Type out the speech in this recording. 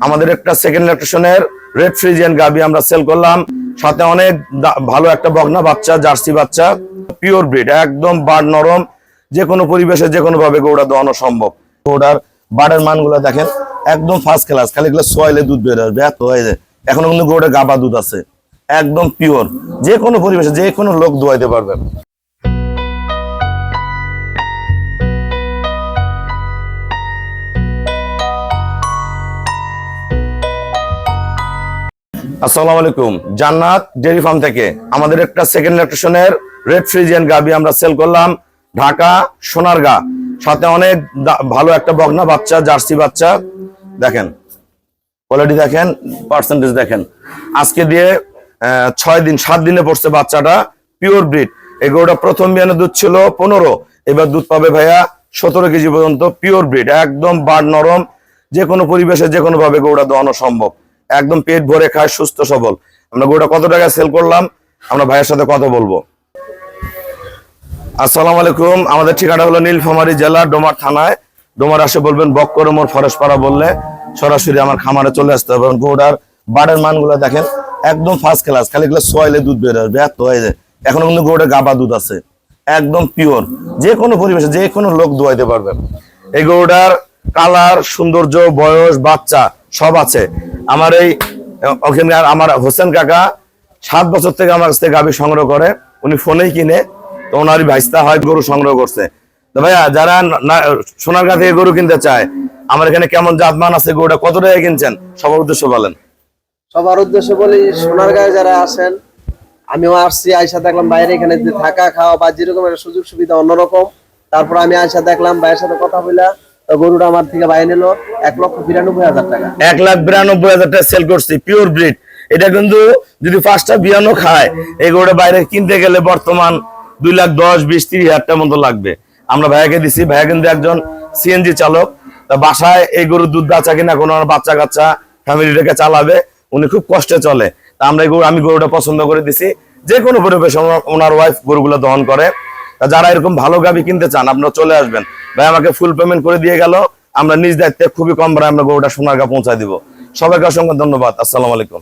আমাদের একটা second ল্যাকটেশনের red Friesian গাবি আমরা সেল করলাম, সাথে অনেক ভালো একটা বকনা বাচ্চা, জার্সি বাচ্চা, পিওর ব্রিড, একদম বাড় নরম, যে কোনো পরিবেশে যে কোনো ভাবে গৌড়া দোয়ানো সম্ভব। গৌড়ার বাড়ের মানগুলো দেখেন একদম ফার্স্ট ক্লাস, খালি এগুলো সোয়াইলে দুধ বের আসবে, এত হয়ে যায়। এখনো কিন্তু গৌড়া গাবা দুধ আছে, একদম পিওর, যে কোনো পরিবেশে যে কোনো লোক দোয়াইতে পারবেন। আসসালামু আলাইকুম, জান্নাত ডেয়ারি ফার্ম থেকে আমাদের একটা সেকেন্ড ল্যাকটেশনের রেড ফ্রিজিয়ান গাবি আমরা সেল করলাম, ঢাকা সোনারগাঁ, সাথে অনেক ভালো একটা বকনা বাচ্চা, জার্সি বাচ্চা। দেখেন কোয়ালিটি, দেখেন পার্সেন্টেজ, দেখেন আজকে দিয়ে 7 দিনে পড়ছে বাচ্চাটা, পিওর ব্রিড। এই গরুটা প্রথম বিয়ানে দুধ ছিল 15, এবার দুধ পাবে ভাইয়া 17 কেজি পর্যন্ত, পিওর ব্রিড, একদম বাড় নরম, যে কোনো পরিবেশে যে কোনো ভাবে গরুটা দোয়ানো সম্ভব, একদম পেট ভরে খায়, সুস্থ সবল। আমরা গরুটা কত টাকা সেল করলাম আমরা ভাইয়ের সাথে কথা বলবো। আসসালামু আলাইকুম, আমাদের ঠিকানা হলো নীলফামারী জেলা ডোমার থানায়। ডোমার আসে বলবেন বক্করমোর ফরেস্ট পাড়া বললে সরাসরি আমার খামারে চলে আসতে হবে। গরুটার বাড়ের মানগুলো দেখেন একদম ফার্স্ট ক্লাস, খালি এগুলো সোয়াইলে দুধ বের আসবে, এত হয়ে যায়। এখনো কিন্তু গরুটা গাবা দুধ আছে, একদম পিওর, যে কোনো পরিবেশে যে কোনো লোক দোয়াইতে পারবেন। এই গরুটার কালার, সৌন্দর্য, বয়স, বাচ্চা সব আছে। আমার এই ওখানে আমার হোসেন কাকা 7 বছর থেকে আমার কাছ থেকে গাভী সংগ্রহ করে, উনি ফোনেই কিনে, তো ওনারই ভাইস্তা হয় গরু সংগ্রহ করছে। তো ভাইয়া যারা সোনারগাঁ থেকে গরু কিনতে চায়, আমার এখানে কেমন জাতমান আছে, গরুটা কত টাকা কিনছেন, সবার উদ্দেশ্য বলেন। সবার উদ্দেশ্য বলি, সোনারগাঁয়ে যারা আসেন, আমিও আসছি, আয়সা দেখলাম বাইরে এখানে থাকা খাওয়া বা যেরকম একটা সুযোগ সুবিধা অন্যরকম। তারপর আমি আয়সা দেখলাম, ভাইয়ের সাথে কথা বললাম, গরুটা আমার থেকে ভাই নিল 1,92,000 টাকা। 1,92,000 টাকা সেল করছি, পিওর ব্রিড। এটা কিন্তু যদি 5টা বিয়ানো খায়, এই গরুটা বাইরে কিনতে গেলে বর্তমান 2,10,000-20,000-30,000 টাকা মতো লাগবে। আমরা ভাইয়াকে দিছি, ভাইয়া কিন্তু একজন সিএনজি চালক, তা বাসায় এই গরুর দুধ বাচ্চা কিনা কোনো বাচ্চা কাচ্চা ফ্যামিলিটাকে চালাবে, উনি খুব কষ্টে চলে। তা আমরা আমি গরুটা পছন্দ করে দিছি, যে কোনো পরিবেশে ওনার ওয়াইফ গরুগুলো দহন করে। তা যারা এরকম ভালো গাভী কিনতে চান আপনারা চলে আসবেন, ভাই আমাকে ফুল পেমেন্ট করে দিয়ে গেল, আমরা নিজ দায়িত্বে খুবই কম ভাড়ায় আমরা গরুটা সোনারগাঁ পৌঁছায় দিব। সবাইকে অসংখ্য ধন্যবাদ। আসসালামু আলাইকুম।